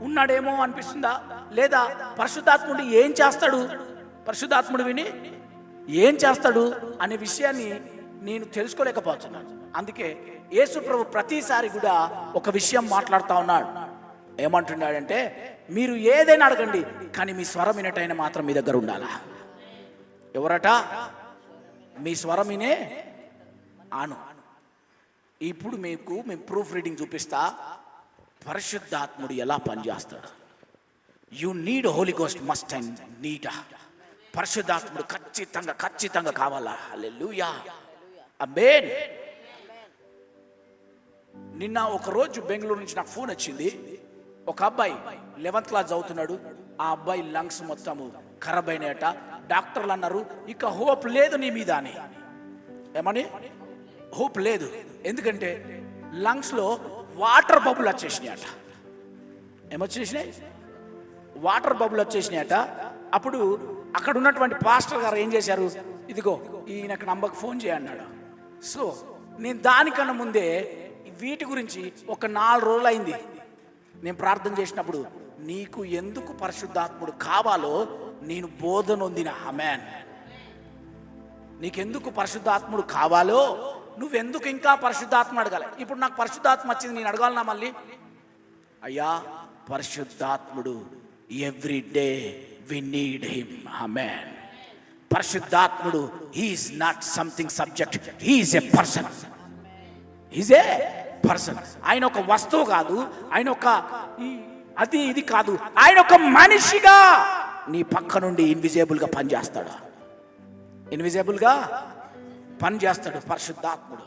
ఉన్నాడేమో అనిపిస్తుందా? లేదా పరిశుద్ధాత్ముడు ఏం చేస్తాడు, పరిశుద్ధాత్ముడు విని ఏం చేస్తాడు అనే విషయాన్ని నేను తెలుసుకోలేకపోతున్నాను. అందుకే యేసు ప్రభు ప్రతిసారి కూడా ఒక విషయం మాట్లాడుతూ ఉన్నాడు. ఏమంటున్నాడంటే, మీరు ఏదైనా అడగండి, కానీ మీ స్వరం వినటైనా మాత్రం మీ దగ్గర ఉండాలా. ఎవరట? మీ స్వరం వినే ఆను. ఇప్పుడు మేము ప్రూఫ్ రీడింగ్ చూపిస్తా, పరిశుద్ధాత్ముడు ఎలా పనిచేస్తాడు. You need holy ghost must and need. పరిశుద్ధాత్ముడు ఖచ్చితంగా కావాలా. హల్లెలూయా, ఆమేన్. నిన్న ఒక రోజు బెంగళూరు నుంచి నాకు ఫోన్ వచ్చింది. ఒక అబ్బాయి 11th క్లాస్ చదువుతున్నాడు. ఆ అబ్బాయి లంగ్స్ మొత్తము ఖరాబ్ అయినాయట. డాక్టర్లు అన్నారు, ఇక హోప్ లేదు నీ మీద అని. ఏమని? హోప్ లేదు. ఎందుకంటే లంగ్స్లో వాటర్ బబుల్ వచ్చేసినాయట. ఏమొచ్చేసినాయి? వాటర్ బబుల్ వచ్చేసినాయట. అప్పుడు అక్కడ ఉన్నటువంటి పాస్టర్ గారు ఏం చేశారు, ఇదిగో ఈయనకు నంబర్కి ఫోన్ చేయన్నాడు. సో నేను దానికన్నా ముందే వీటి గురించి ఒక 4 రోజులు అయింది నేను ప్రార్థన చేసినప్పుడు, నీకు ఎందుకు పరిశుద్ధాత్ముడు కావాలో నేను బోధన పొందిన. ఆమేన్. నీకెందుకు పరిశుద్ధాత్ముడు కావాలో, నువ్వెందుకు ఇంకా పరిశుద్ధాత్మ అడగాలి. ఇప్పుడు నాకు పరిశుద్ధాత్మ వచ్చింది, నేను అడగాలనా మళ్ళీ? అయ్యా, పరిశుద్ధాత్ముడు every day we need him. Amen. పరిశుద్ధాత్ముడు he's not something subject, he's a person. He's a person. ఆయన ఒక వస్తువు కాదు, ఆయన ఒక అది ఇది కాదు, ఆయన ఒక మనిషిగా నీ పక్క నుండి ఇన్విజిబుల్గా పనిచేస్తాడు. ఇన్విజిబుల్గా పనిచేస్తాడు పరిశుద్ధాత్ముడు.